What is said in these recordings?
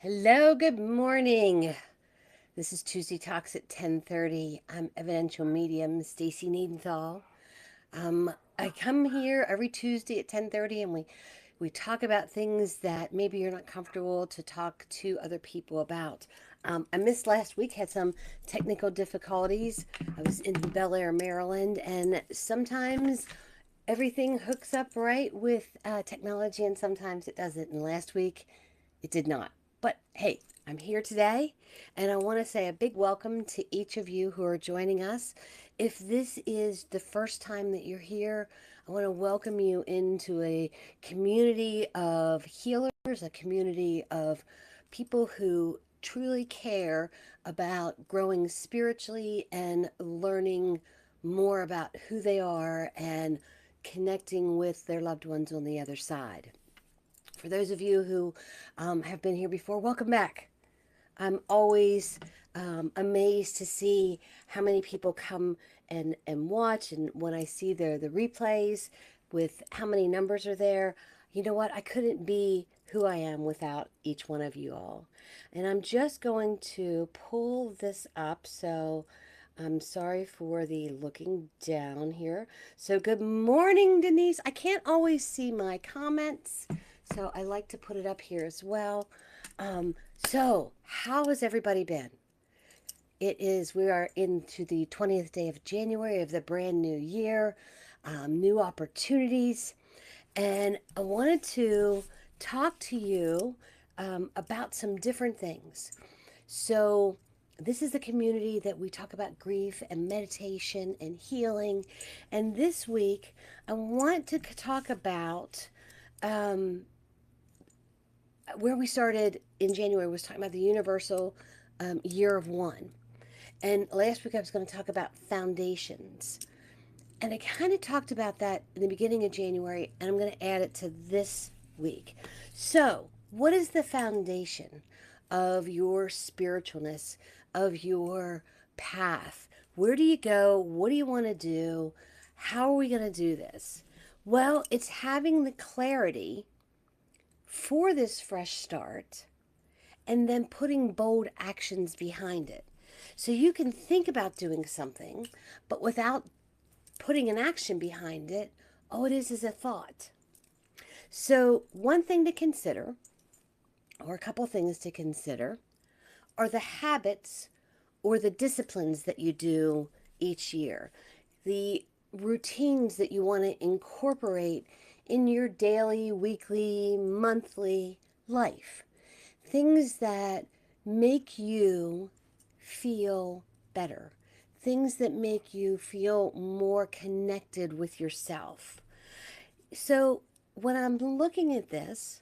Hello, good morning. This is Tuesday Talks at 10:30. I'm evidential medium Stacy Needenthal. I come here every Tuesday at 10:30 and we talk about things that maybe you're not comfortable to talk to other people about. I missed last week, had some technical difficulties. I was in Bel Air, Maryland, and sometimes everything hooks up right with technology and sometimes it doesn't. And last week it did not. But hey, I'm here today and I want to say a big welcome to each of you who are joining us. If this is the first time that you're here, I want to welcome you into a community of healers, a community of people who truly care about growing spiritually and learning more about who they are and connecting with their loved ones on the other side. For those of you who have been here before, welcome back. I'm always amazed to see how many people come and watch, and when I see the replays with how many numbers are there, you know what? I couldn't be who I am without each one of you all. And I'm just going to pull this up. So I'm sorry for the looking down here. So good morning, Denise. I can't always see my comments, so I like to put it up here as well. So how has everybody been? We are into the 20th day of January of the brand new year, new opportunities. And I wanted to talk to you about some different things. So, this is the community that we talk about grief and meditation and healing. And this week, I want to talk about um, where we started in January was talking about the universal year of one. And last week I was going to talk about foundations. And I kind of talked about that in the beginning of January, and I'm going to add it to this week. So, what is the foundation of your spiritualness, of your path? Where do you go? What do you want to do? How are we going to do this? Well, it's having the clarity for this fresh start and then putting bold actions behind it. So you can think about doing something, but without putting an action behind it, all it is a thought. So, one thing to consider, or a couple things to consider, are the habits or the disciplines that you do each year, the routines that you want to incorporate in your daily, weekly, monthly life, things that make you feel better, things that make you feel more connected with yourself. So when I'm looking at this,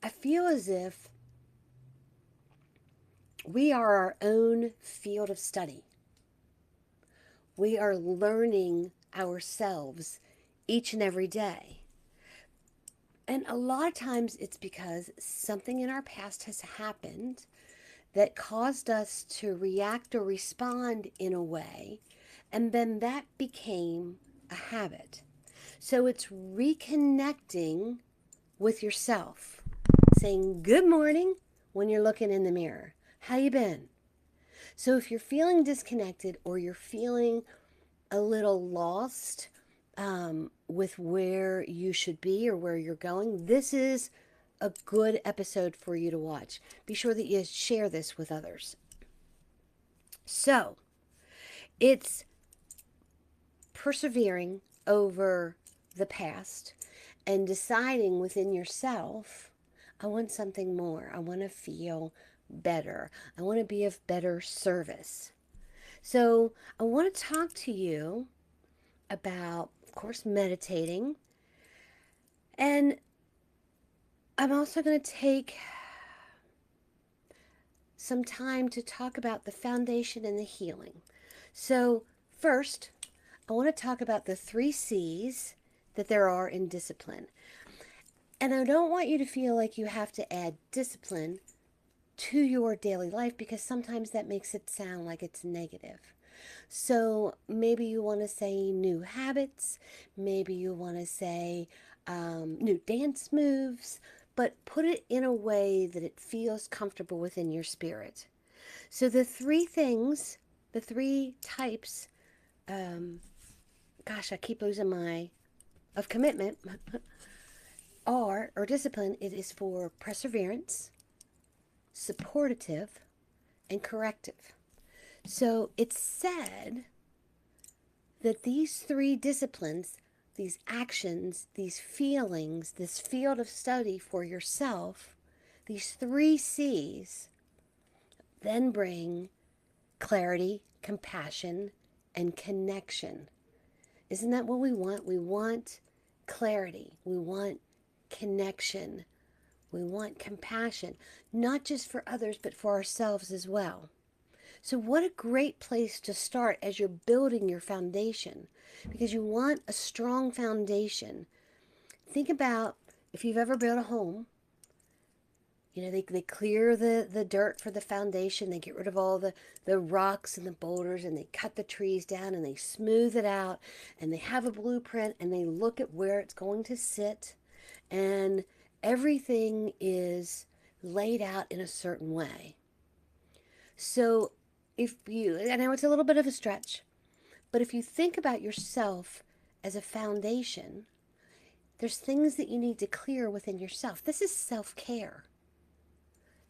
I feel as if we are our own field of study. We are learning ourselves each and every day. And a lot of times it's because something in our past has happened that caused us to react or respond in a way, and then that became a habit. So it's reconnecting with yourself, saying good morning when you're looking in the mirror. How you been? So if you're feeling disconnected or you're feeling a little lost with where you should be or where you're going, this is a good episode for you to watch. Be sure that you share this with others. So, it's persevering over the past and deciding within yourself, I want something more. I want to feel better. I want to be of better service. So, I want to talk to you about, of course, meditating. And I'm also going to take some time to talk about the foundation and the healing. So, first, I want to talk about the 3 C's that there are in discipline. And I don't want you to feel like you have to add discipline to your daily life because sometimes that makes it sound like it's negative. So maybe you want to say new habits, maybe you want to say new dance moves, but put it in a way that it feels comfortable within your spirit. So the three things, the three types, um, gosh, I keep losing my, of commitment are, or discipline, it is for perseverance, supportive, and corrective. So it's said that these three disciplines, these actions, these feelings, this field of study for yourself, these three C's, then bring clarity, compassion, and connection. Isn't that what we want? We want clarity. We want connection. We want compassion, not just for others, but for ourselves as well. So, what a great place to start as you're building your foundation, because you want a strong foundation. Think about if you've ever built a home. They clear the dirt for the foundation. They get rid of all the rocks and the boulders, and they cut the trees down and they smooth it out, and they have a blueprint, and they look at where it's going to sit, and everything is laid out in a certain way. So if you, I know it's a little bit of a stretch, but if you think about yourself as a foundation, there's things that you need to clear within yourself. This is self-care.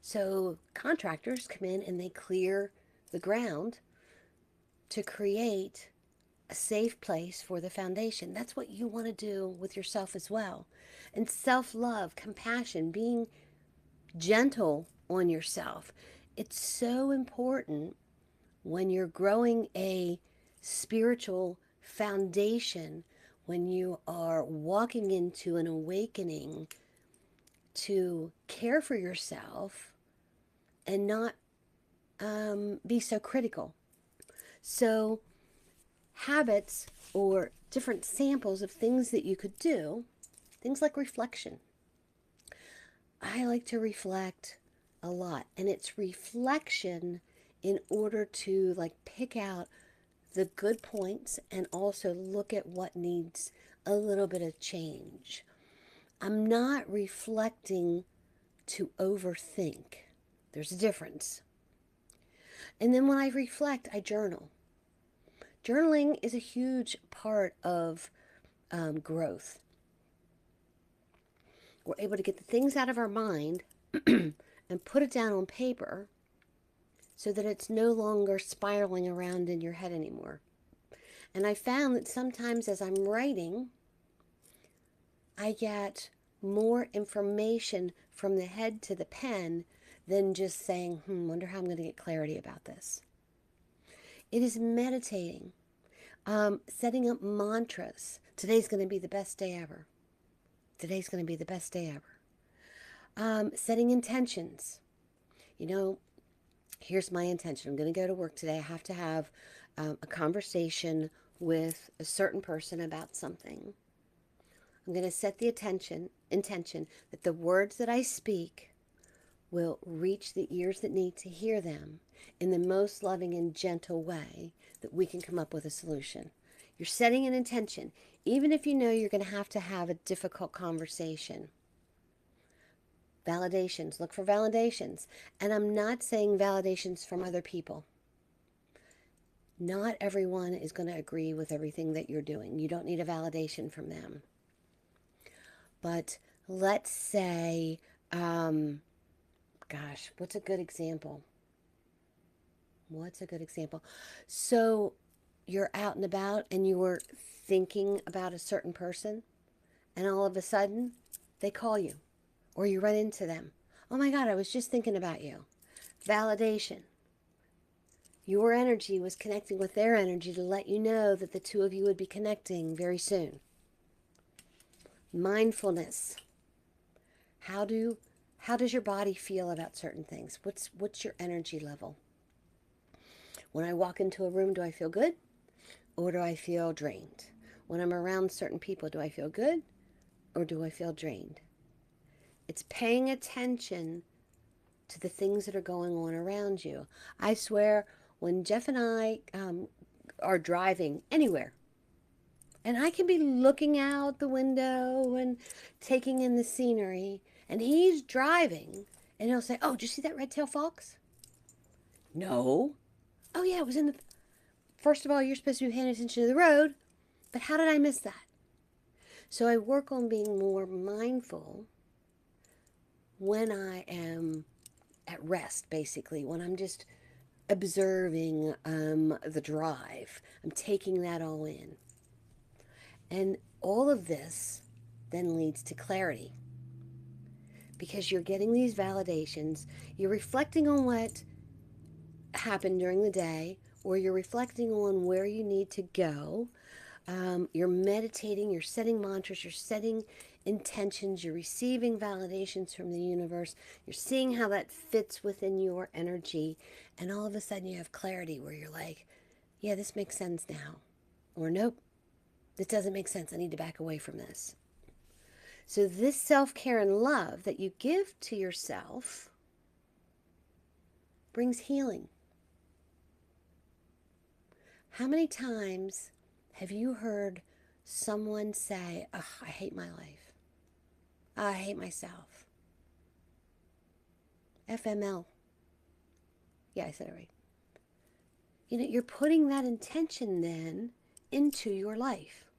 So contractors come in and they clear the ground to create a safe place for the foundation. That's what you want to do with yourself as well. And self-love, compassion, being gentle on yourself. It's so important when you're growing a spiritual foundation, when you are walking into an awakening, to care for yourself and not be so critical. So habits or different samples of things that you could do, things like reflection. I like to reflect a lot, and it's reflection in order to pick out the good points and also look at what needs a little bit of change. I'm not reflecting to overthink. There's a difference. And then when I reflect, I journal. Journaling is a huge part of growth. We're able to get the things out of our mind and put it down on paper so that it's no longer spiraling around in your head anymore. And I found that sometimes as I'm writing, I get more information from the head to the pen than just saying, wonder how I'm going to get clarity about this. It is meditating, setting up mantras. Today's going to be the best day ever. Today's going to be the best day ever. Setting intentions. Here's my intention. I'm going to go to work today. I have to have a conversation with a certain person about something. I'm going to set the intention that the words that I speak will reach the ears that need to hear them in the most loving and gentle way that we can come up with a solution. You're setting an intention, even if you know you're going to have a difficult conversation. Validations. Look for validations. And I'm not saying validations from other people. Not everyone is going to agree with everything that you're doing. You don't need a validation from them. But let's say, what's a good example? So you're out and about and you were thinking about a certain person, and all of a sudden they call you or you run into them. Oh my God, I was just thinking about you. Validation. Your energy was connecting with their energy to let you know that the two of you would be connecting very soon. Mindfulness. How does your body feel about certain things? What's your energy level? When I walk into a room, do I feel good or do I feel drained? When I'm around certain people, do I feel good or do I feel drained? It's paying attention to the things that are going on around you. I swear, when Jeff and I are driving anywhere, And I can be looking out the window and taking in the scenery, and he's driving, and he'll say, "Oh, did you see that red-tailed fox?" No. Oh, yeah, it was in the. First of all, you're supposed to be paying attention to the road, but how did I miss that? So I work on being more mindful when I am at rest, basically, when I'm just observing the drive. I'm taking that all in. And all of this then leads to clarity because you're getting these validations, you're reflecting on what happened during the day, or you're reflecting on where you need to go. You're meditating, you're setting mantras, you're setting intentions, you're receiving validations from the universe, you're seeing how that fits within your energy, and all of a sudden you have clarity where you're like, yeah, this makes sense now. Or nope, this doesn't make sense. I need to back away from this. So, this self care and love that you give to yourself brings healing. How many times have you heard someone say, "Oh, I hate my life. Oh, I hate myself"? FML. Yeah, I said it right. You know, you're putting that intention then into your life.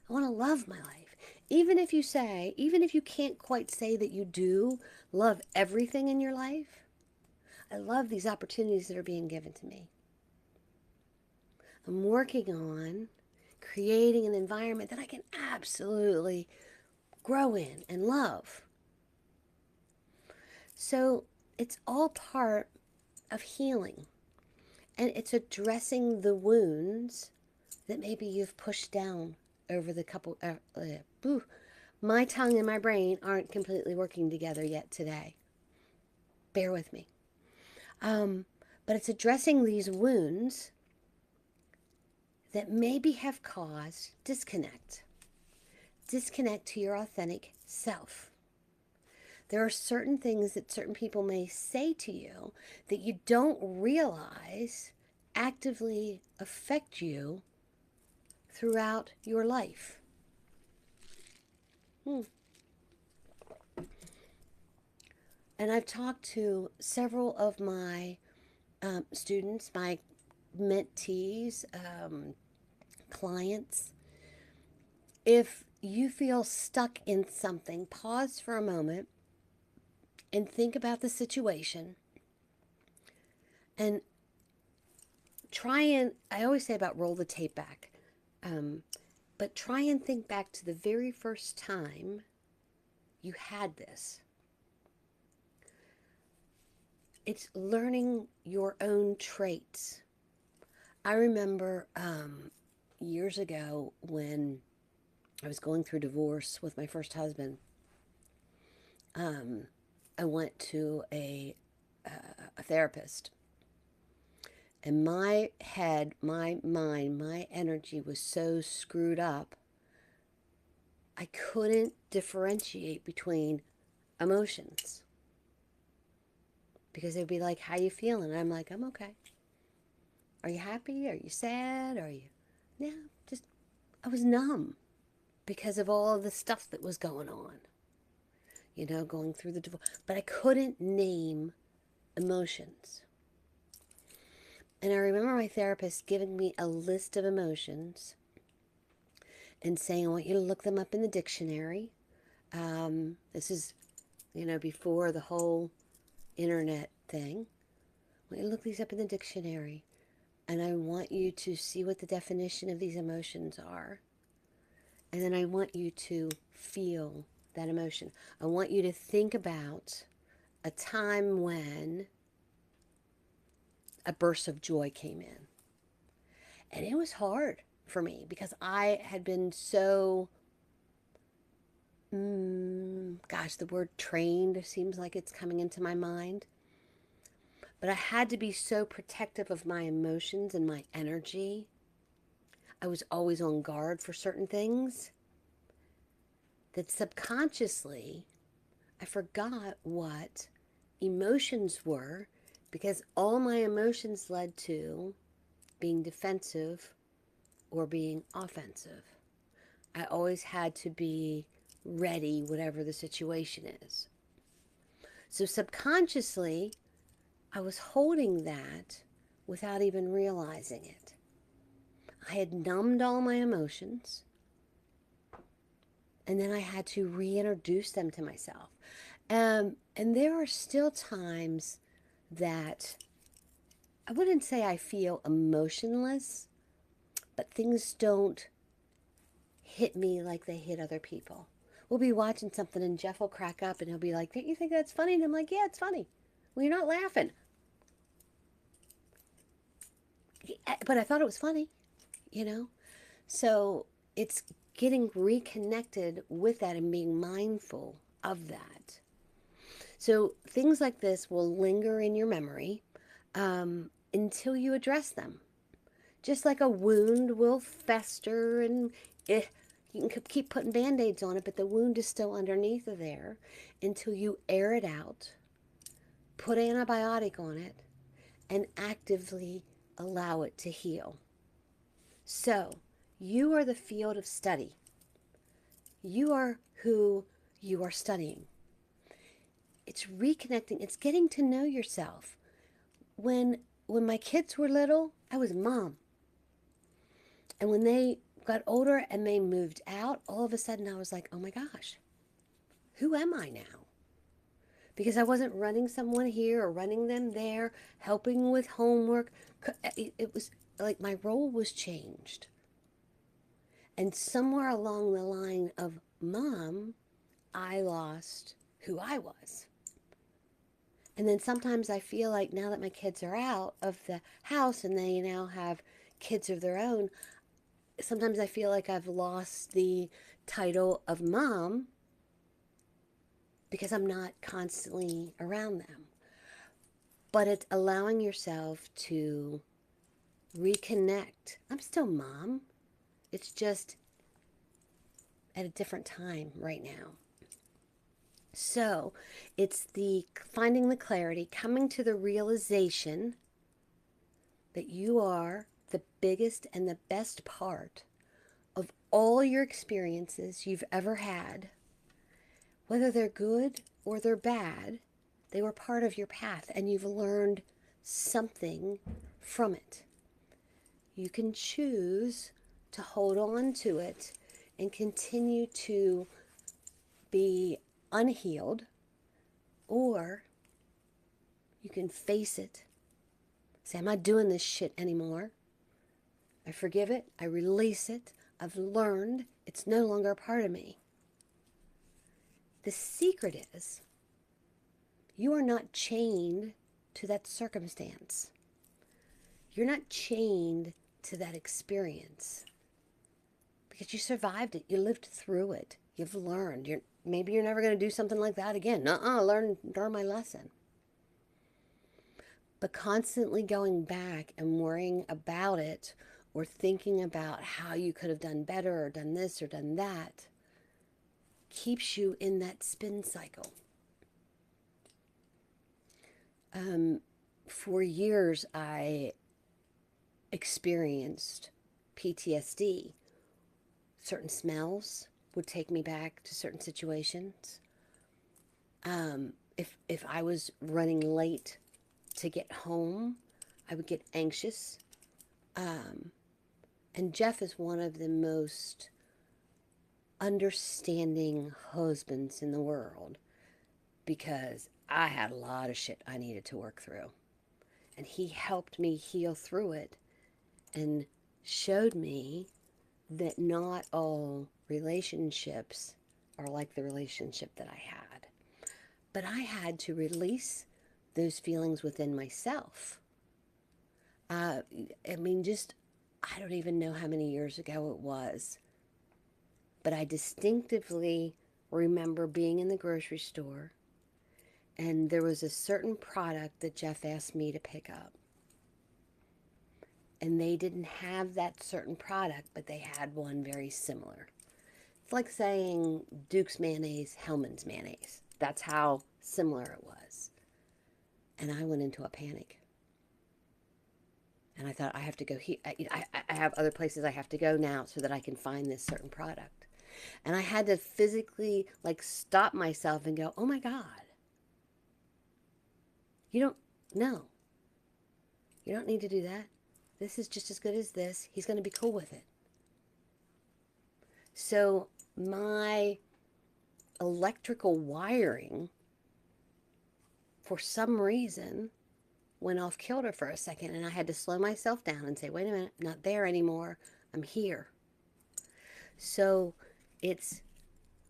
I want to love my life. Even if you can't quite say that you do love everything in your life, I love these opportunities that are being given to me. I'm working on creating an environment that I can absolutely grow in and love. So it's all part of healing. And it's addressing the wounds that maybe you've pushed down over the couple. My tongue and my brain aren't completely working together yet today. Bear with me. But it's addressing these wounds that maybe have caused disconnect to your authentic self. There are certain things that certain people may say to you that you don't realize actively affect you throughout your life. And I've talked to several of my students, my mentees, clients. If you feel stuck in something, pause for a moment and think about the situation and I always say about roll the tape back, but try and think back to the very first time you had this. It's learning your own traits. I remember years ago when I was going through divorce with my first husband. I went to a therapist, and my head, my mind, my energy was so screwed up. I couldn't differentiate between emotions because they'd be like, "How you feeling?" And I'm like, "I'm okay." "Are you happy? Are you sad? Are you?" Yeah, just I was numb because of all of the stuff that was going on. You know, going through the divorce, but I couldn't name emotions. And I remember my therapist giving me a list of emotions and saying, "I want you to look them up in the dictionary." This is, before the whole internet thing. "I want you to look these up in the dictionary, and I want you to see what the definition of these emotions are. And then I want you to feel that emotion. I want you to think about a time when a burst of joy came in." And it was hard for me because I had been so, the word trained seems like it's coming into my mind. But I had to be so protective of my emotions and my energy. I was always on guard for certain things that subconsciously I forgot what emotions were because all my emotions led to being defensive or being offensive. I always had to be ready, whatever the situation is. So subconsciously, I was holding that without even realizing it. I had numbed all my emotions, and then I had to reintroduce them to myself. And there are still times that I wouldn't say I feel emotionless, but things don't hit me like they hit other people. We'll be watching something and Jeff will crack up and he'll be like, "Don't you think that's funny?" And I'm like, "Yeah, it's funny." "Well, you're not laughing." But I thought it was funny, you know? So it's getting reconnected with that and being mindful of that. So things like this will linger in your memory until you address them. Just like a wound will fester and you can keep putting band-aids on it, but the wound is still underneath there until you air it out, put antibiotic on it, and actively allow it to heal. So you are the field of study. You are who you are studying. It's reconnecting. It's getting to know yourself. When my kids were little, I was mom. And when they got older and they moved out, all of a sudden I was like, "Oh my gosh, who am I now?" Because I wasn't running someone here or running them there, helping with homework. It was like my role was changed. And somewhere along the line of mom, I lost who I was. And then sometimes I feel like now that my kids are out of the house and they now have kids of their own, sometimes I feel like I've lost the title of mom because I'm not constantly around them. But it's allowing yourself to reconnect. I'm still mom. It's just at a different time right now. So it's the finding the clarity, coming to the realization that you are the biggest and the best part of all your experiences you've ever had. Whether they're good or they're bad, they were part of your path and you've learned something from it. You can choose to hold on to it and continue to be unhealed, or you can face it. Say, "I'm not doing this shit anymore. I forgive it. I release it. I've learned it's no longer a part of me." The secret is you are not chained to that circumstance. You're not chained to that experience because you survived it. You lived through it. You've learned. Maybe you're never going to do something like that again. Learn my lesson. But constantly going back and worrying about it or thinking about how you could have done better or done this or done that keeps you in that spin cycle. For years, I experienced PTSD. Certain smells would take me back to certain situations. If I was running late to get home, I would get anxious. And Jeff is one of the most understanding husbands in the world because I had a lot of shit I needed to work through. And he helped me heal through it and showed me that not all relationships are like the relationship that I had. But I had to release those feelings within myself. I don't even know how many years ago it was, but I distinctively remember being in the grocery store and there was a certain product that Jeff asked me to pick up. And they didn't have that certain product, but they had one very similar. It's like saying Duke's mayonnaise, Hellman's mayonnaise. That's how similar it was. And I went into a panic. And I thought, I have to go here. I have other places I have to go now so that I can find this certain product. And I had to physically like stop myself and go, oh my God, you don't, no, you don't need to do that. This is just as good as this. He's going to be cool with it. So my electrical wiring, for some reason, went off kilter for a second, and I had to slow myself down and say, wait a minute, I'm not there anymore. I'm here. So it's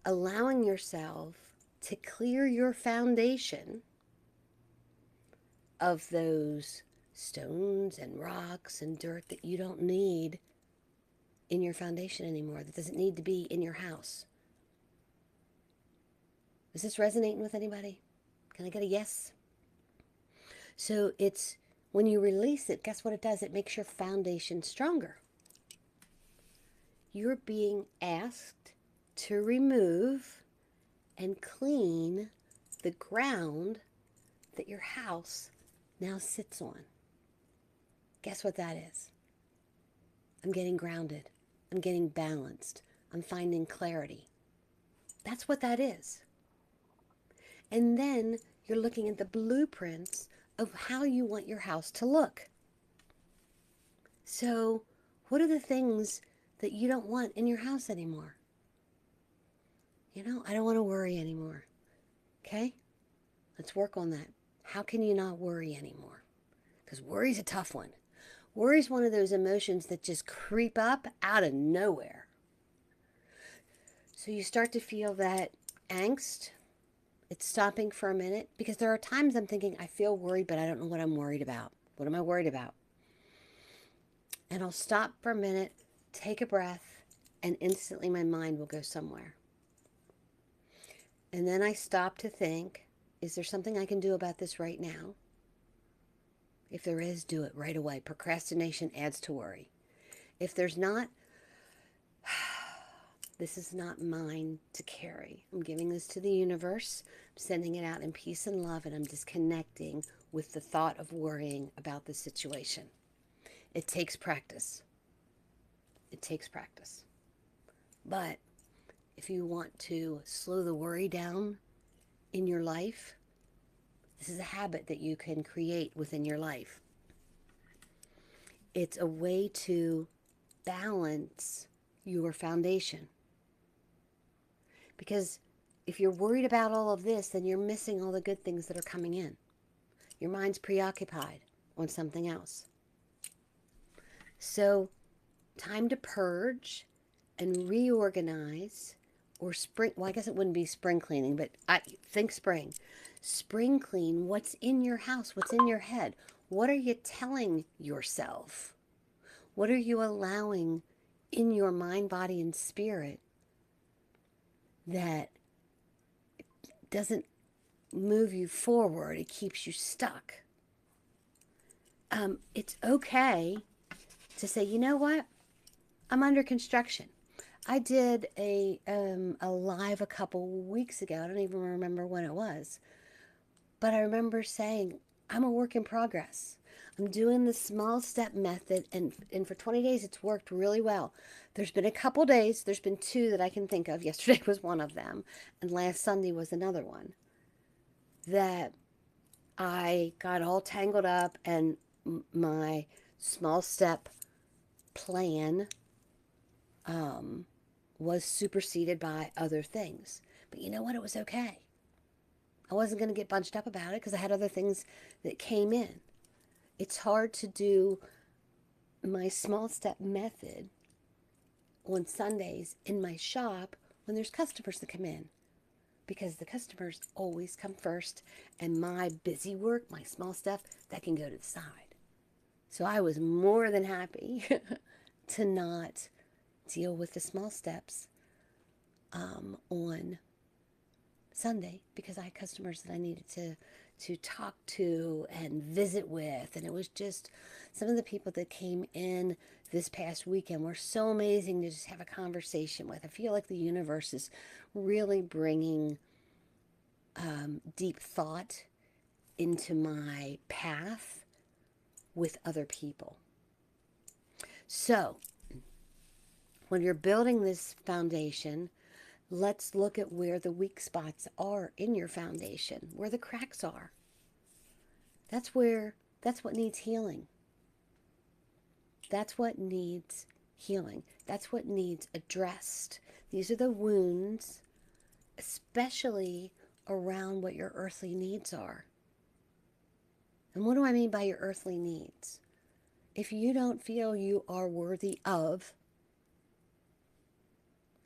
allowing yourself to clear your foundation of those stones and rocks and dirt that you don't need in your foundation anymore, that doesn't need to be in your house. Is this resonating with anybody? Can I get a yes? So it's when you release it, guess what it does? It makes your foundation stronger. You're being asked to remove and clean the ground that your house now sits on. Guess what that is? I'm getting grounded. I'm getting balanced. I'm finding clarity. That's what that is. And then you're looking at the blueprints of how you want your house to look. So, what are the things that you don't want in your house anymore? You know, I don't want to worry anymore. Okay? Let's work on that. How can you not worry anymore? Because worry's a tough one. Worry's one of those emotions that just creep up out of nowhere. So you start to feel that angst. It's stopping for a minute, because there are times I'm thinking, I feel worried, but I don't know what I'm worried about. What am I worried about? And I'll stop for a minute, take a breath, and instantly my mind will go somewhere. And then I stop to think, is there something I can do about this right now? If there is, do it right away. Procrastination adds to worry. If there's not, this is not mine to carry. I'm giving this to the universe. I'm sending it out in peace and love, and I'm disconnecting with the thought of worrying about the situation. It takes practice. It takes practice. But if you want to slow the worry down in your life, this is a habit that you can create within your life. It's a way to balance your foundation. Because if you're worried about all of this, then you're missing all the good things that are coming in. Your mind's preoccupied on something else. So, time to purge and reorganize, or spring, well, I guess it wouldn't be spring cleaning, but I think spring. Spring clean what's in your house, what's in your head. What are you telling yourself? What are you allowing in your mind, body, and spirit that doesn't move you forward? It keeps you stuck. It's okay to say, you know what? I'm under construction. I did a live a couple weeks ago. I don't even remember when it was. But I remember saying, I'm a work in progress. I'm doing the small step method, and for 20 days it's worked really well. There's been a couple days, there's been two that I can think of. Yesterday was one of them, and last Sunday was another one, that I got all tangled up, and my small step plan was superseded by other things. But you know what? It was okay. I wasn't going to get bunched up about it because I had other things that came in. It's hard to do my small step method on Sundays in my shop when there's customers that come in, because the customers always come first, and my busy work, my small stuff, that can go to the side. So I was more than happy to not deal with the small steps on Sunday, because I had customers that I needed to talk to and visit with. And it was just, some of the people that came in this past weekend were so amazing to just have a conversation with. I feel like the universe is really bringing deep thought into my path with other people. So, when you're building this foundation, let's look at where the weak spots are in your foundation, where the cracks are. That's what needs healing. That's what needs healing. That's what needs addressed. These are the wounds, especially around what your earthly needs are. And what do I mean by your earthly needs? If you don't feel you are worthy of,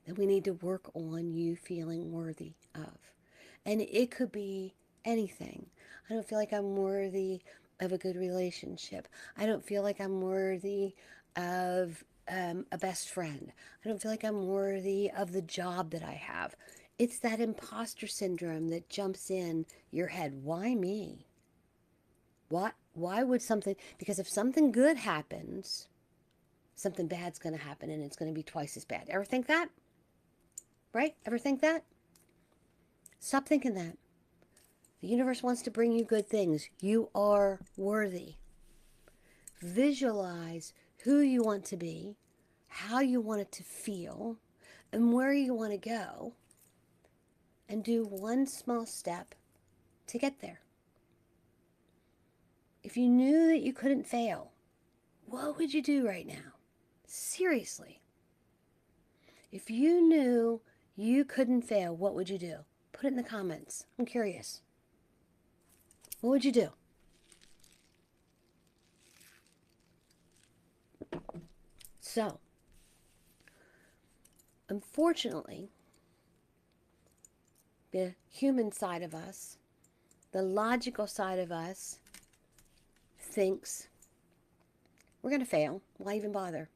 then we need to work on you feeling worthy of. And it could be anything. I don't feel like I'm worthy of a good relationship. I don't feel like I'm worthy of a best friend. I don't feel like I'm worthy of the job that I have. It's that imposter syndrome that jumps in your head. Why me? Why would something, because if something good happens, something bad's going to happen and it's going to be twice as bad. Ever think that? Right? Ever think that? Stop thinking that. The universe wants to bring you good things. You are worthy. Visualize who you want to be, how you want it to feel, and where you want to go, and do one small step to get there. If you knew that you couldn't fail, what would you do right now? Seriously. If you knew you couldn't fail, what would you do? Put it in the comments. I'm curious. What would you do? So, unfortunately, the human side of us, the logical side of us, thinks we're going to fail. Why even bother?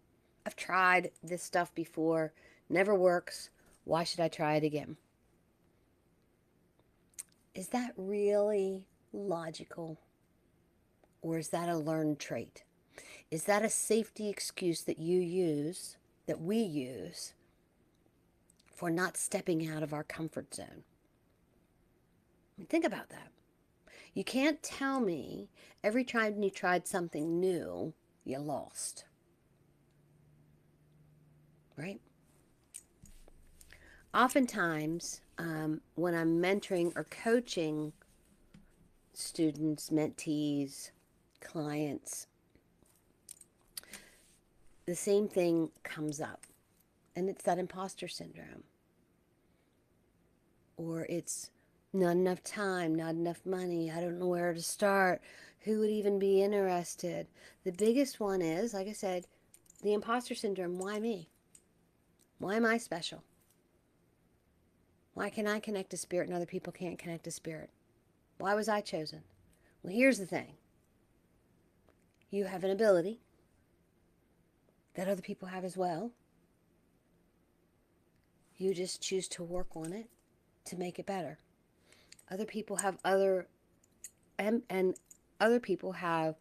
I've tried this stuff before. Never works. Why should I try it again? Is that really logical? Or is that a learned trait? Is that a safety excuse that you use, that we use, for not stepping out of our comfort zone? I mean, think about that. You can't tell me every time you tried something new, you lost. Right? Oftentimes, when I'm mentoring or coaching students, mentees, clients, the same thing comes up. And it's that imposter syndrome. Or it's not enough time, not enough money, I don't know where to start, who would even be interested. The biggest one is, like I said, the imposter syndrome. Why me? Why am I special? Why can I connect to spirit and other people can't connect to spirit? Why was I chosen? Well, here's the thing. You have an ability that other people have as well. You just choose to work on it to make it better. Other people have and other people have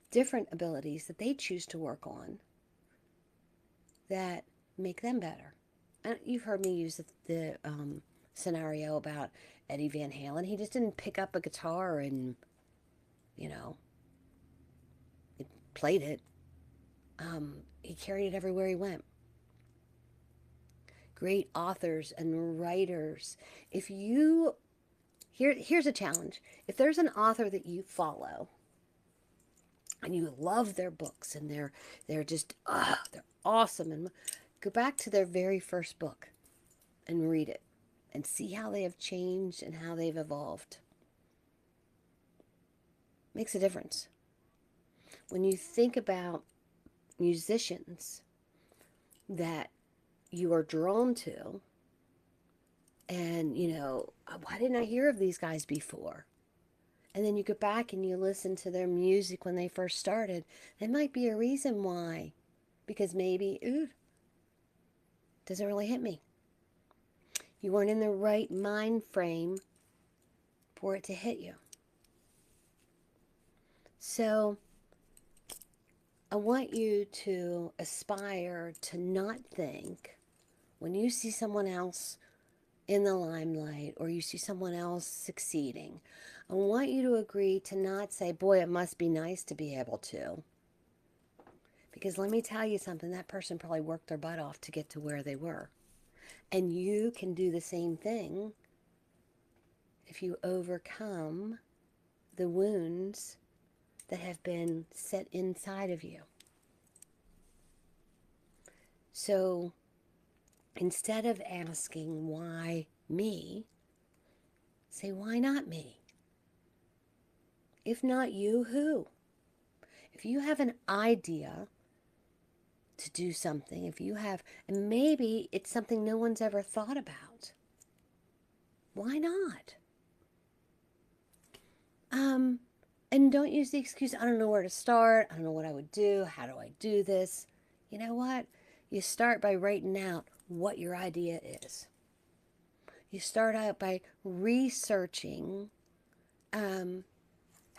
different abilities that they choose to work on that make them better. And you've heard me use the scenario about Eddie Van Halen. He just didn't pick up a guitar and, it played it. He carried it everywhere he went. Great authors and writers. Here's a challenge. If there's an author that you follow and you love their books and they're just they're awesome, and go back to their very first book and read it and see how they have changed and how they've evolved. Makes a difference. When you think about musicians that you are drawn to, and why didn't I hear of these guys before? And then you go back and you listen to their music when they first started. There might be a reason why. Because maybe, doesn't really hit me. You weren't in the right mind frame for it to hit you. So I want you to aspire to not think, when you see someone else in the limelight or you see someone else succeeding, I want you to agree to not say, boy, it must be nice to be able to. Because let me tell you something, that person probably worked their butt off to get to where they were. And you can do the same thing if you overcome the wounds that have been set inside of you. So instead of asking why me, say why not me? If not you, who? If you have an idea to do something, if you have, and maybe it's something no one's ever thought about, why not? And don't use the excuse, I don't know where to start, I don't know what I would do, how do I do this? You know what? You start by writing out what your idea is. You start out by researching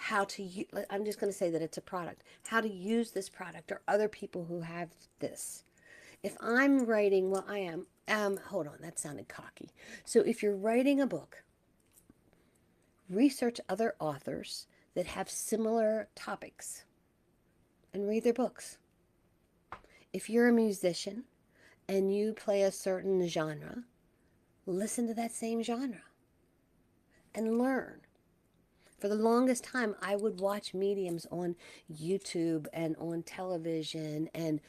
how to, I'm just going to say that it's a product, how to use this product or other people who have this. If I'm writing, well, I am, hold on, that sounded cocky. So if you're writing a book, research other authors that have similar topics and read their books. If you're a musician and you play a certain genre, listen to that same genre and learn. For the longest time, I would watch mediums on YouTube and on television and,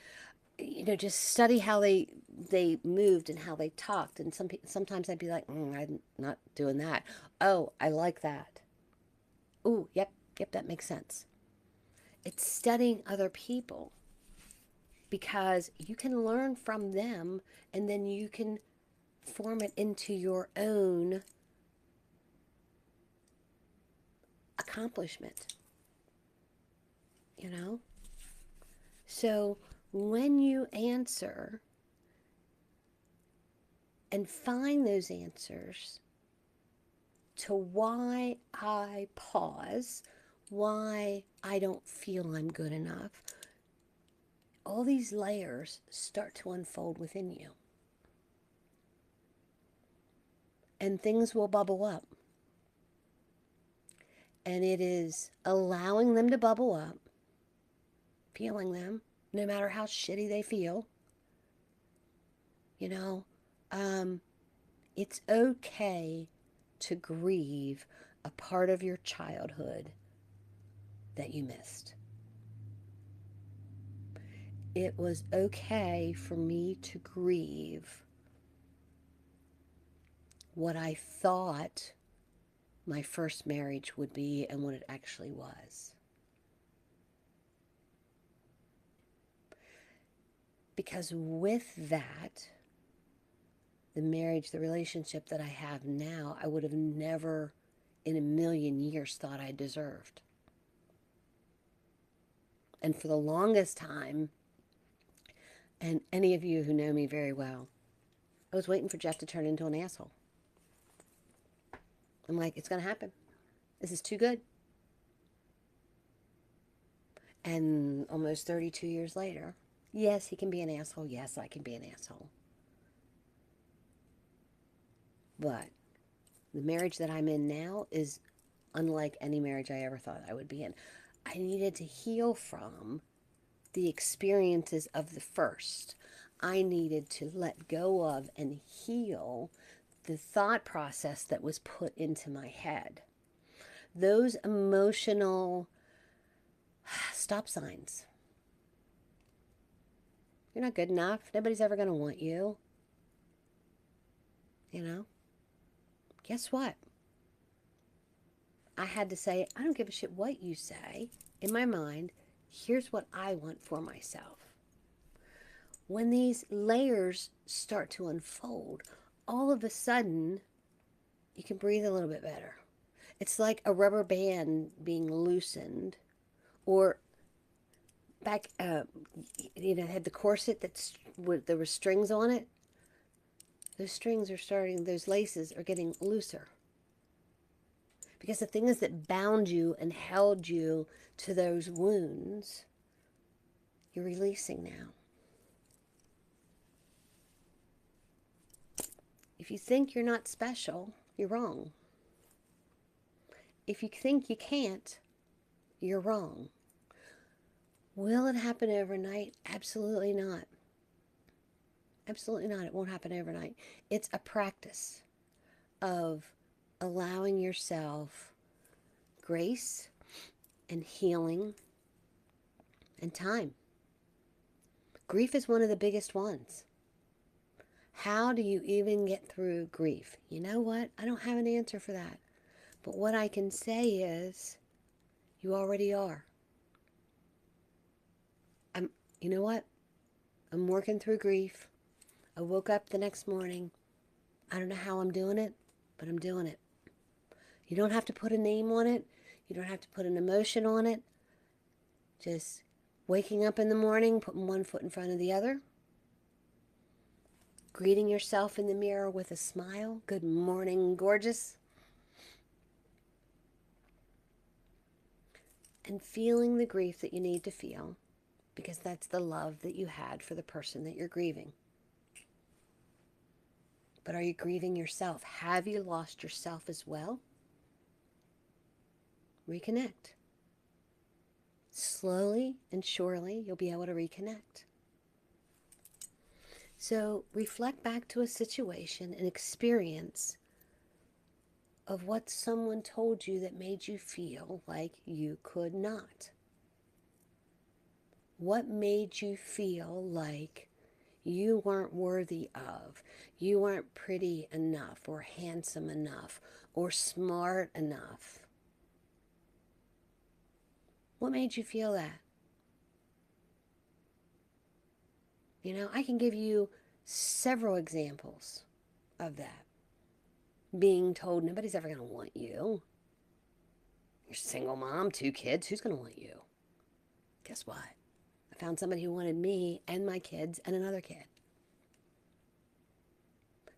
just study how they moved and how they talked. And sometimes I'd be like, I'm not doing that. Oh, I like that. Oh, yep, that makes sense. It's studying other people because you can learn from them and then you can form it into your own accomplishment. So when you answer and find those answers to why I pause, why I don't feel I'm good enough, all these layers start to unfold within you. And things will bubble up. And it is allowing them to bubble up, feeling them, no matter how shitty they feel. It's okay to grieve a part of your childhood that you missed. It was okay for me to grieve what I thought my first marriage would be and what it actually was. Because with that, the marriage, the relationship that I have now, I would have never in a million years thought I deserved. And for the longest time, and any of you who know me very well, I was waiting for Jeff to turn into an asshole. I'm like, it's going to happen. This is too good. And almost 32 years later, yes, he can be an asshole. Yes, I can be an asshole. But the marriage that I'm in now is unlike any marriage I ever thought I would be in. I needed to heal from the experiences of the first. I needed to let go of and heal the thought process that was put into my head. Those emotional stop signs. You're not good enough. Nobody's ever going to want you. Guess what? I had to say, I don't give a shit what you say. In my mind, here's what I want for myself. When these layers start to unfold, all of a sudden, you can breathe a little bit better. It's like a rubber band being loosened, or back, had the corset there were strings on it. Those strings are those laces are getting looser. Because the things that bound you and held you to those wounds, you're releasing now. If you think you're not special, you're wrong. If you think you can't, you're wrong. Will it happen overnight? Absolutely not. Absolutely not. It won't happen overnight. It's a practice of allowing yourself grace and healing and time. Grief is one of the biggest ones. How do you even get through grief? You know what? I don't have an answer for that. But what I can say is, you already are. You know what? I'm working through grief. I woke up the next morning. I don't know how I'm doing it, but I'm doing it. You don't have to put a name on it. You don't have to put an emotion on it. Just waking up in the morning, putting one foot in front of the other, greeting yourself in the mirror with a smile. Good morning, gorgeous. And feeling the grief that you need to feel, because that's the love that you had for the person that you're grieving. But are you grieving yourself? Have you lost yourself as well? Reconnect. Slowly and surely, you'll be able to reconnect. So reflect back to a situation, an experience of what someone told you that made you feel like you could not. What made you feel like you weren't worthy of, you weren't pretty enough or handsome enough or smart enough? What made you feel that? You know, I can give you several examples of that. Being told nobody's ever going to want you. You're a single mom, 2 kids, who's going to want you? Guess what? I found somebody who wanted me and my kids and another kid.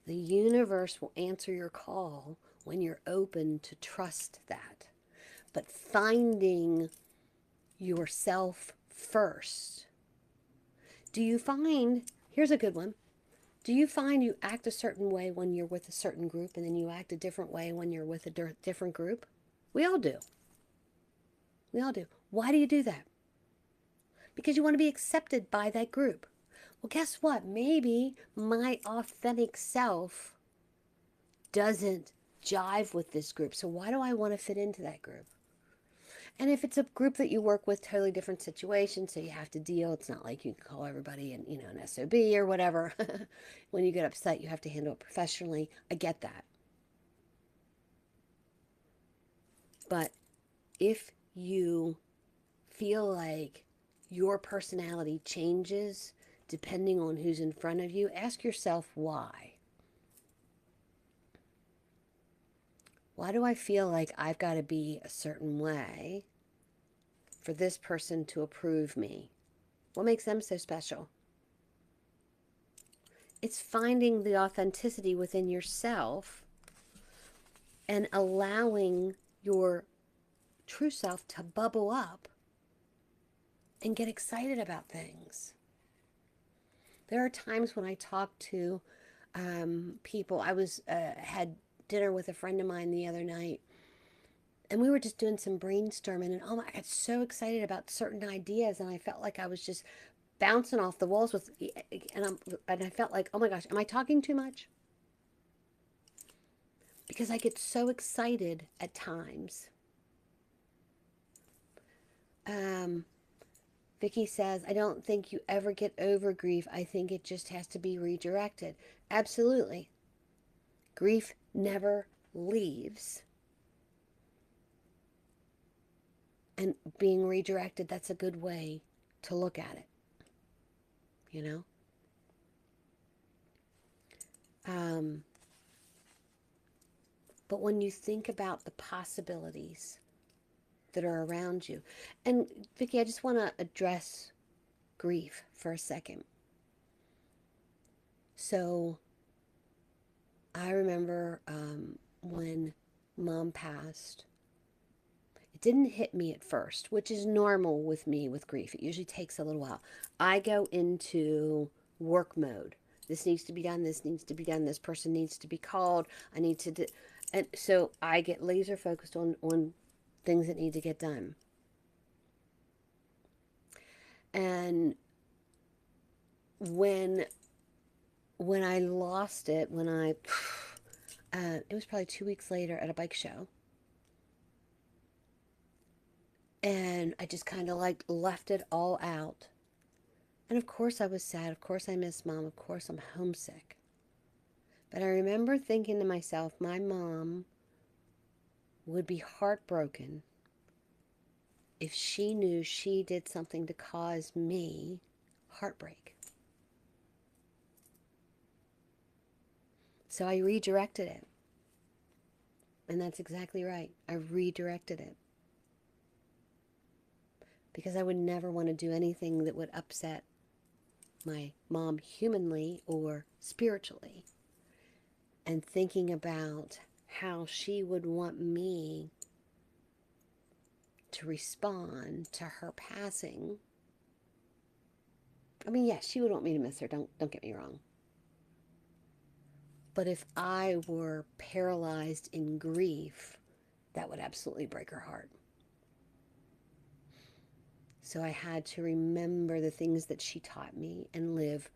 The universe will answer your call when you're open to trust that. But finding yourself first. Do you find, here's a good one. Do you find you act a certain way when you're with a certain group and then you act a different way when you're with a different group? We all do. We all do. Why do you do that? Because you want to be accepted by that group. Well, guess what? Maybe my authentic self doesn't jive with this group. So why do I want to fit into that group? And if it's a group that you work with, totally different situation, so you have to deal. It's not like you can call everybody an SOB or whatever. When you get upset, you have to handle it professionally. I get that. But if you feel like your personality changes depending on who's in front of you, ask yourself why. Why do I feel like I've got to be a certain way for this person to approve me? What makes them so special? It's finding the authenticity within yourself and allowing your true self to bubble up and get excited about things. There are times when I talk to people. I had dinner with a friend of mine the other night, and we were just doing some brainstorming, and I got so excited about certain ideas, and I felt like I was just bouncing off the walls and I felt like, oh my gosh, am I talking too much? Because I get so excited at times. Vicky says, I don't think you ever get over grief. I think it just has to be redirected. Absolutely. Grief never leaves. And being redirected, that's a good way to look at it. You know? But when you think about the possibilities that are around you, and Vicky, I just want to address grief for a second. So I remember when Mom passed, it didn't hit me at first, which is normal with me with grief. It usually takes a little while. I go into work mode. This needs to be done. This needs to be done. This person needs to be called. I need to do, and so I get laser focused on things that need to get done. And when I lost it, it was probably 2 weeks later at a bike show. And I just kind of like left it all out. And of course I was sad. Of course I miss mom. Of course I'm homesick. But I remember thinking to myself, my mom would be heartbroken if she knew she did something to cause me heartbreak. So I redirected it. And that's exactly right. I redirected it. Because I would never want to do anything that would upset my mom humanly or spiritually. And thinking about how she would want me to respond to her passing. I mean, yes, she would want me to miss her, don't get me wrong. But if I were paralyzed in grief, that would absolutely break her heart. So I had to remember the things that she taught me and live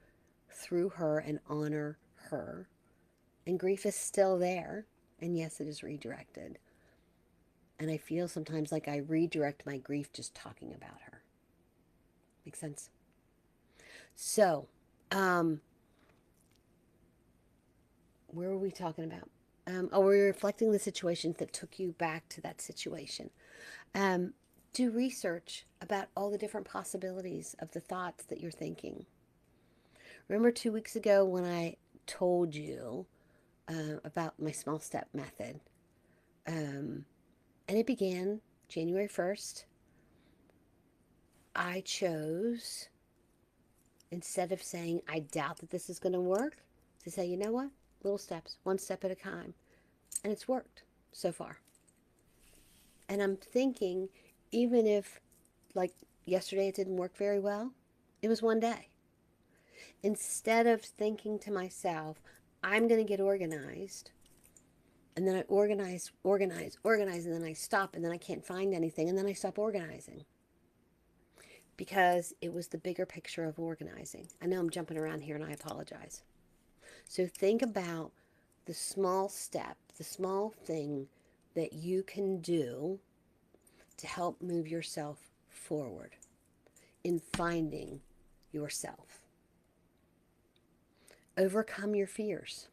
through her and honor her. And grief is still there. And yes, it is redirected. And I feel sometimes like I redirect my grief just talking about her. Make sense? So, where were we talking about? We're reflecting the situations that took you back to that situation. Do research about all the different possibilities of the thoughts that you're thinking. Remember 2 weeks ago when I told you about my small step method? And it began January 1st. I chose, instead of saying, I doubt that this is going to work, to say, you know what? Little steps, one step at a time. And it's worked so far. And I'm thinking, even if, like yesterday, it didn't work very well, it was one day. Instead of thinking to myself, I'm going to get organized, and then I organize, and then I stop, and then I can't find anything, and then I stop organizing. Because it was the bigger picture of organizing. I know I'm jumping around here, and I apologize. So think about the small step, the small thing that you can do to help move yourself forward in finding yourself. Overcome your fears.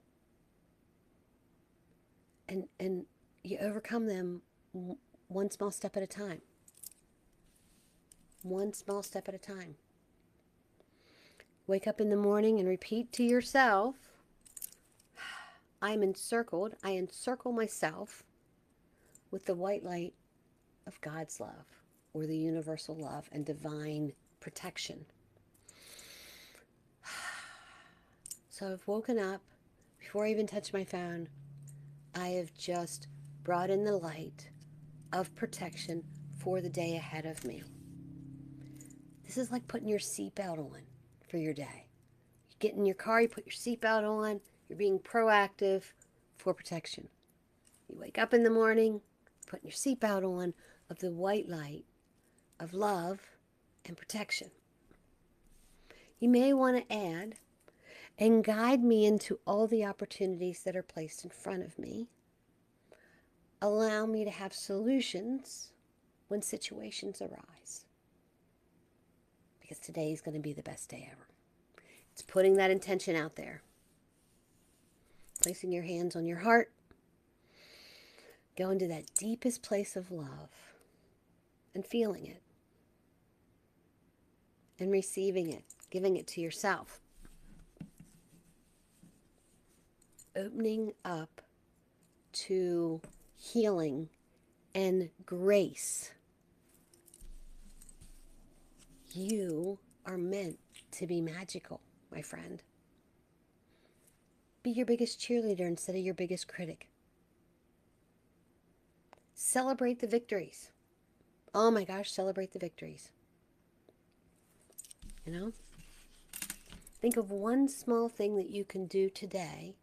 And you overcome them one small step at a time. One small step at a time. Wake up in the morning and repeat to yourself, I'm encircled. I encircle myself with the white light of God's love, or the universal love and divine protection. So I've woken up. Before I even touch my phone, I have just brought in the light of protection for the day ahead of me. This is like putting your seatbelt on for your day. You get in your car, you put your seatbelt on, you're being proactive for protection. You wake up in the morning, putting your seatbelt on of the white light of love and protection. You may want to add, and guide me into all the opportunities that are placed in front of me. Allow me to have solutions when situations arise. Because today is going to be the best day ever. It's putting that intention out there. Placing your hands on your heart. Going to that deepest place of love. And feeling it. And receiving it. Giving it to yourself. Opening up to healing and grace. You are meant to be magical, my friend. Be your biggest cheerleader instead of your biggest critic. Celebrate the victories. Oh my gosh, celebrate the victories. You know? Think of one small thing that you can do today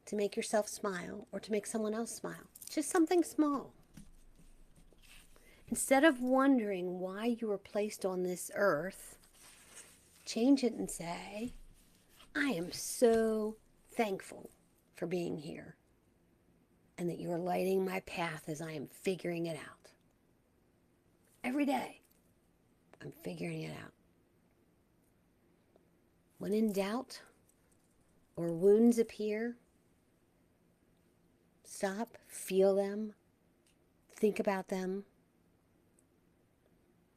to make yourself smile or to make someone else smile. Just something small. Instead of wondering why you were placed on this earth, change it and say, I am so thankful for being here and that you are lighting my path as I am figuring it out. Every day, I'm figuring it out. When in doubt or wounds appear, stop, feel them, think about them.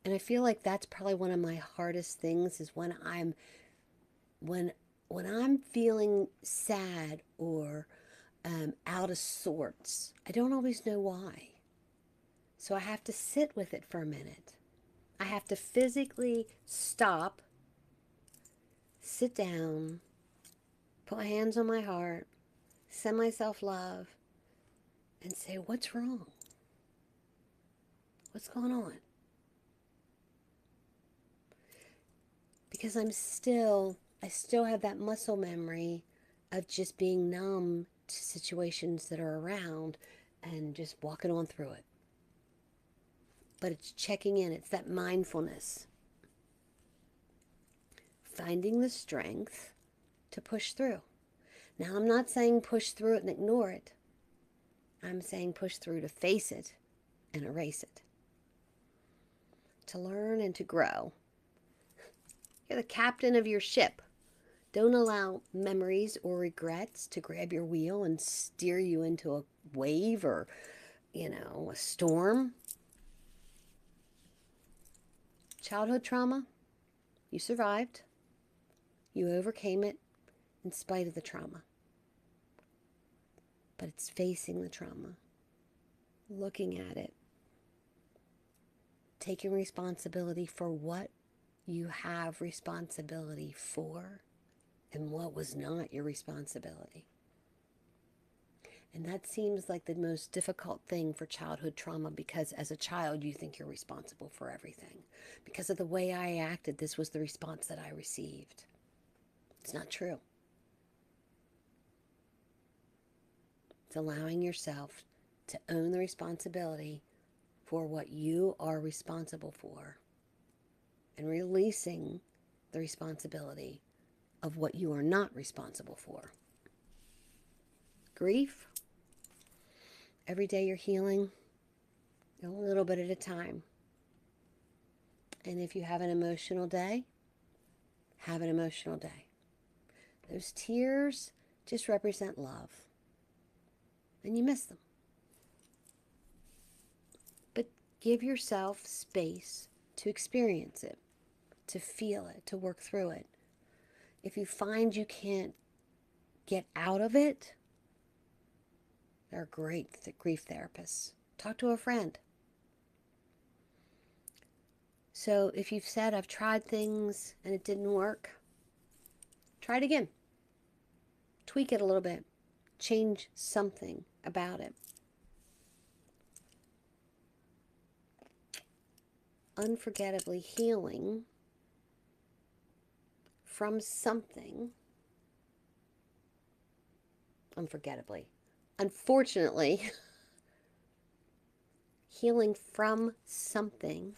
And I feel like that's probably one of my hardest things is when I'm feeling sad or out of sorts. I don't always know why. So I have to sit with it for a minute. I have to physically stop, sit down, put my hands on my heart, send myself love, and say, what's wrong? What's going on? Because I still have that muscle memory of just being numb to situations that are around and just walking on through it. But it's checking in. It's that mindfulness. Finding the strength to push through. Now, I'm not saying push through it and ignore it. I'm saying push through to face it and erase it. To learn and to grow. You're the captain of your ship. Don't allow memories or regrets to grab your wheel and steer you into a wave or, a storm. Childhood trauma, you survived. You overcame it in spite of the trauma. But it's facing the trauma, looking at it, taking responsibility for what you have responsibility for and what was not your responsibility. And that seems like the most difficult thing for childhood trauma because as a child you think you're responsible for everything. Because of the way I acted, this was the response that I received. It's not true. It's allowing yourself to own the responsibility for what you are responsible for and releasing the responsibility of what you are not responsible for. Grief, every day you're healing a little bit at a time. And if you have an emotional day, have an emotional day. Those tears just represent love. And you miss them. But give yourself space to experience it, to feel it, to work through it. If you find you can't get out of it, there are great grief therapists. Talk to a friend. So if you've said, I've tried things and it didn't work, try it again. Tweak it a little bit. Change something about it. Unforgettably healing from something. Unfortunately, healing from something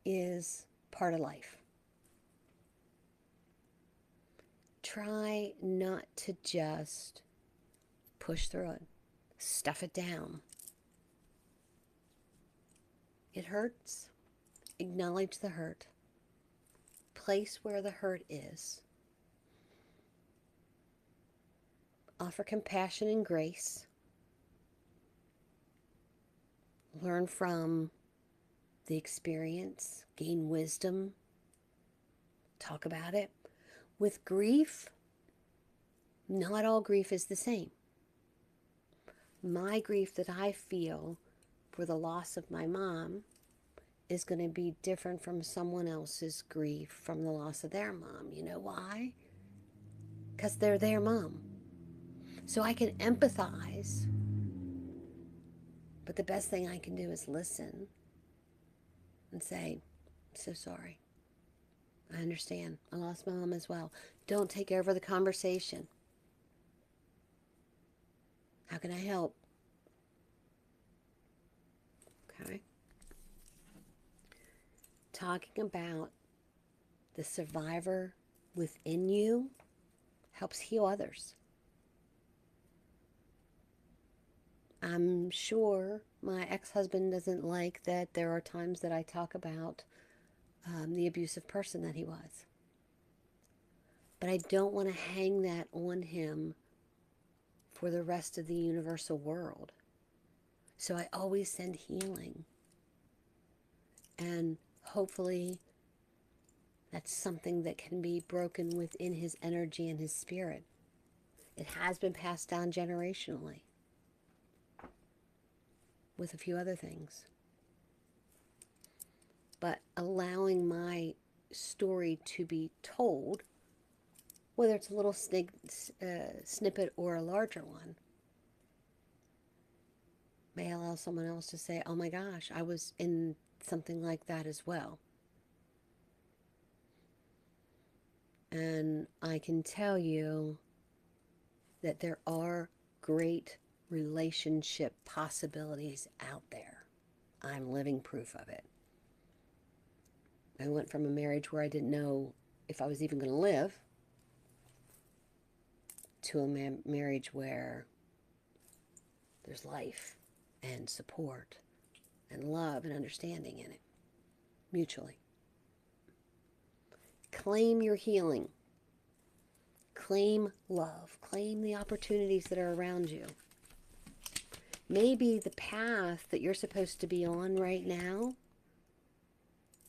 is part of life. Try not to just push through it, stuff it down. It hurts. Acknowledge the hurt. Place where the hurt is. Offer compassion and grace. Learn from the experience. Gain wisdom. Talk about it. With grief, not all grief is the same. My grief that I feel for the loss of my mom is going to be different from someone else's grief from the loss of their mom. You know why? Because they're their mom. So I can empathize, but the best thing I can do is listen and say, I'm so sorry. I understand. I lost my mom as well. Don't take over the conversation. How can I help? Okay. talking about the survivor within you helps heal others. I'm sure my ex-husband doesn't like that there are times that I talk about the abusive person that he was. But I don't want to hang that on him for the rest of the universal world. So I always send healing. And hopefully that's something that can be broken within his energy and his spirit. It has been passed down generationally with a few other things. But allowing my story to be told, whether it's a little snippet or a larger one, may allow someone else to say, oh my gosh, I was in something like that as well. And I can tell you that there are great relationship possibilities out there. I'm living proof of it. I went from a marriage where I didn't know if I was even going to live to a marriage where there's life and support and love and understanding in it, mutually. Claim your healing. Claim love. Claim the opportunities that are around you. Maybe the path that you're supposed to be on right now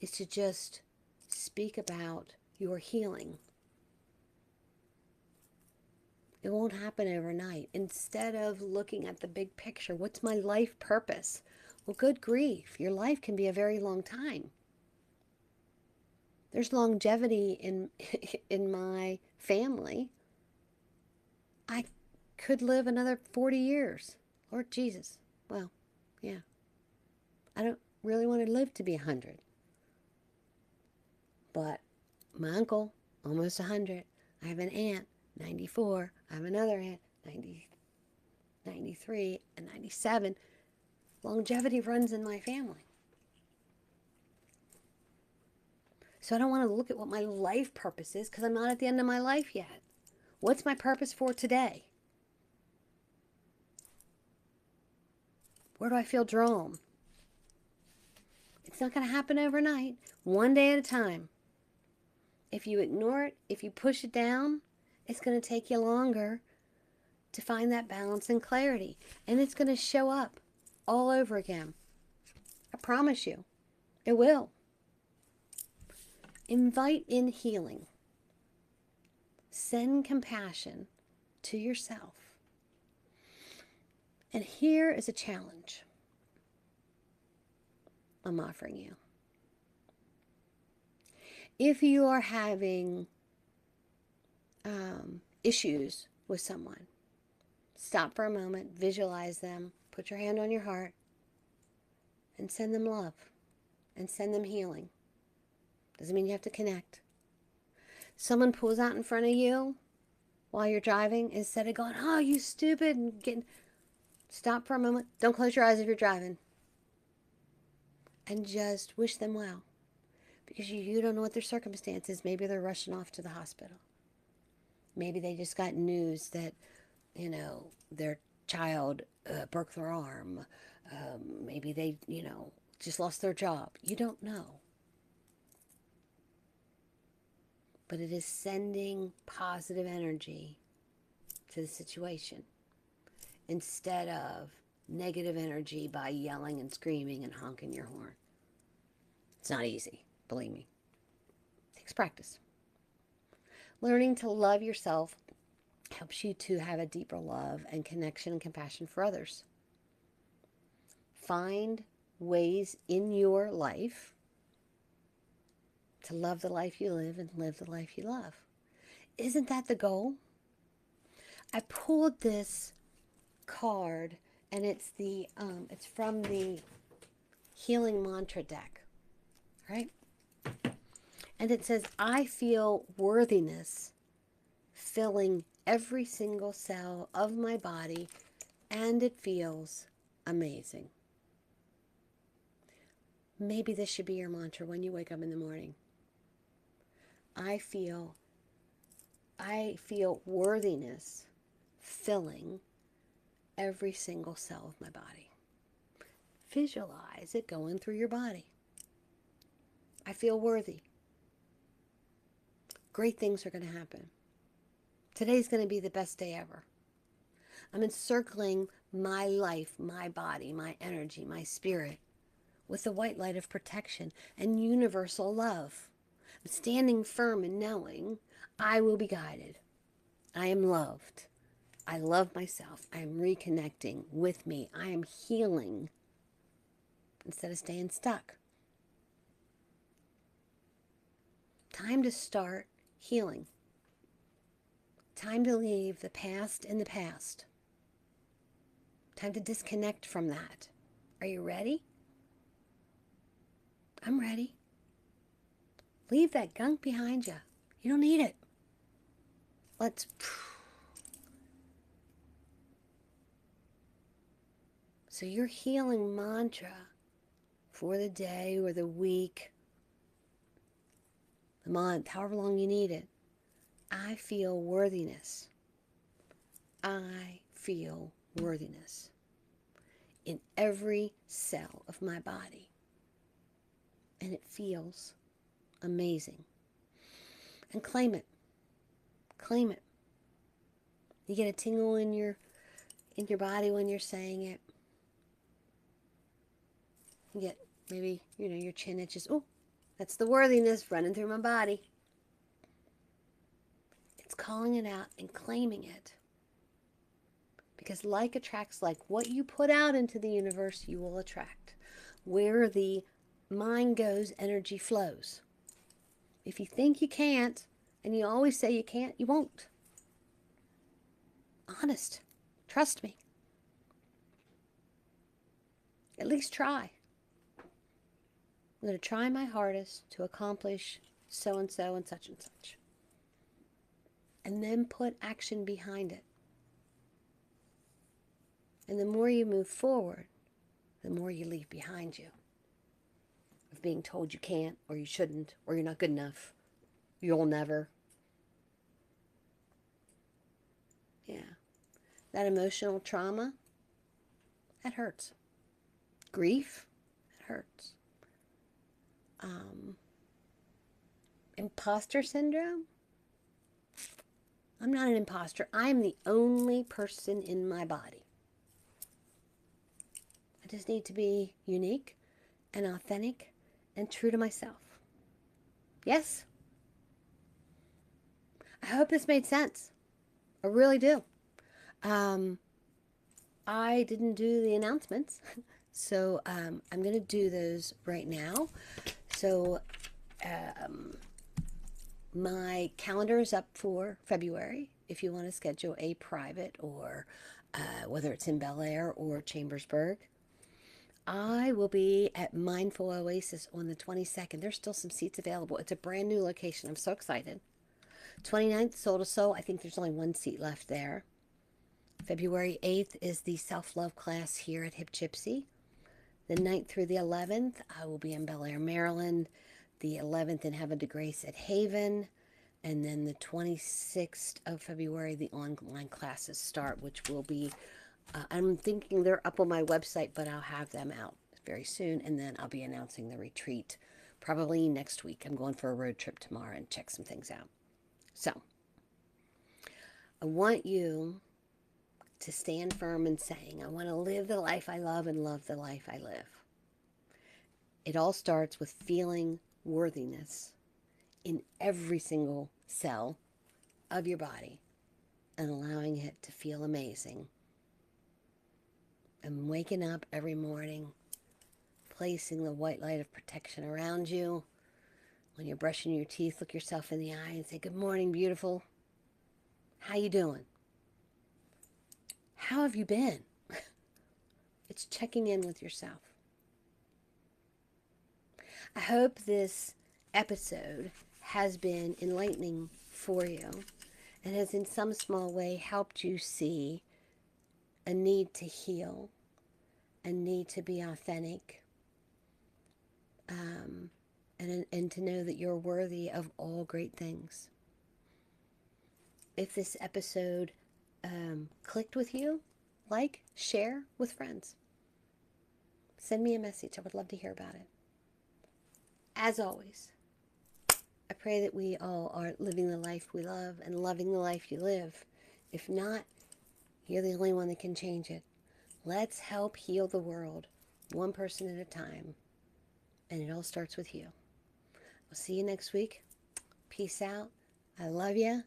is to just speak about your healing. It won't happen overnight. Instead of looking at the big picture, what's my life purpose? Well, good grief, your life can be a very long time. There's longevity in my family. I could live another 40 years. Lord Jesus. Well, yeah. I don't really want to live to be 100. But my uncle, almost 100. I have an aunt, 94. I have another aunt, 90, 93, and 97. Longevity runs in my family. So I don't want to look at what my life purpose is because I'm not at the end of my life yet. What's my purpose for today? Where do I feel drawn? It's not going to happen overnight. One day at a time. If you ignore it, if you push it down, it's going to take you longer to find that balance and clarity. And it's going to show up all over again. I promise you, it will. Invite in healing. Send compassion to yourself. And here is a challenge I'm offering you. If you are having issues with someone, stop for a moment, visualize them, put your hand on your heart, and send them love and send them healing. Doesn't mean you have to connect. Someone pulls out in front of you while you're driving, instead of going, oh, you stupid, and stop for a moment. Don't close your eyes if you're driving. And just wish them well. Because you don't know what their circumstances. Maybe they're rushing off to the hospital. Maybe they just got news that, their child broke their arm. Maybe they, just lost their job. You don't know. But it is sending positive energy to the situation instead of negative energy by yelling and screaming and honking your horn. It's not easy, believe me. It takes practice. Learning to love yourself helps you to have a deeper love and connection and compassion for others. Find ways in your life to love the life you live and live the life you love. Isn't that the goal? I pulled this card, and it's from the Healing Mantra deck, right? And it says, I feel worthiness filling every single cell of my body, and it feels amazing. Maybe this should be your mantra when you wake up in the morning. I feel worthiness filling every single cell of my body. Visualize it going through your body. I feel worthy. Great things are going to happen. Today's going to be the best day ever. I'm encircling my life, my body, my energy, my spirit with the white light of protection and universal love. I'm standing firm in knowing I will be guided. I am loved. I love myself. I am reconnecting with me. I am healing instead of staying stuck. Time to start healing. Time to leave the past in the past. Time to disconnect from that. Are you ready? I'm ready. Leave that gunk behind you. You don't need it. Let's... So your healing mantra for the day or the week, the month, however long you need it. I feel worthiness. I feel worthiness in every cell of my body. And it feels amazing. And claim it. Claim it. You get a tingle in your body when you're saying it. You get maybe, your chin itches. Oh, that's the worthiness running through my body. It's calling it out and claiming it. Because like attracts like. What you put out into the universe, you will attract. Where the mind goes, energy flows. If you think you can't, and you always say you can't, you won't. Honest. Trust me. At least try. I'm going to try my hardest to accomplish so-and-so and such and such. And then put action behind it. And the more you move forward, the more you leave behind you. Of being told you can't, or you shouldn't, or you're not good enough. You'll never. Yeah. That emotional trauma, that hurts. Grief, that hurts. Imposter syndrome? I'm not an imposter. I'm the only person in my body. I just need to be unique and authentic and true to myself. Yes? I hope this made sense. I really do. I didn't do the announcements, so I'm going to do those right now. So my calendar is up for February if you want to schedule a private or whether it's in Bel Air or Chambersburg. I will be at Mindful Oasis on the 22nd. There's still some seats available. It's a brand new location. I'm so excited. 29th, Soul to Soul. I think there's only one seat left there. February 8th is the self-love class here at Hip Gypsy. The 9th through the 11th, I will be in Bel Air, Maryland. The 11th in Heaven to Grace at Haven. And then the 26th of February, the online classes start, which will be, I'm thinking they're up on my website, but I'll have them out very soon. And then I'll be announcing the retreat probably next week. I'm going for a road trip tomorrow and check some things out. So, I want you to stand firm in saying, I want to live the life I love and love the life I live. It all starts with feeling worthiness in every single cell of your body and allowing it to feel amazing. And waking up every morning, placing the white light of protection around you. When you're brushing your teeth, look yourself in the eye and say, good morning, beautiful. How you doing? How have you been? It's checking in with yourself. I hope this episode has been enlightening for you and has in some small way helped you see a need to heal, a need to be authentic, and to know that you're worthy of all great things. If this episode clicked with you, like, share with friends. Send me a message. I would love to hear about it. As always, I pray that we all are living the life we love and loving the life you live. If not, you're the only one that can change it. Let's help heal the world, one person at a time. And it all starts with you. I'll see you next week. Peace out. I love you.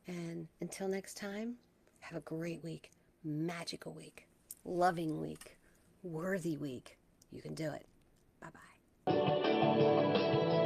And until next time, have a great week, magical week, loving week, worthy week. You can do it. Bye-bye.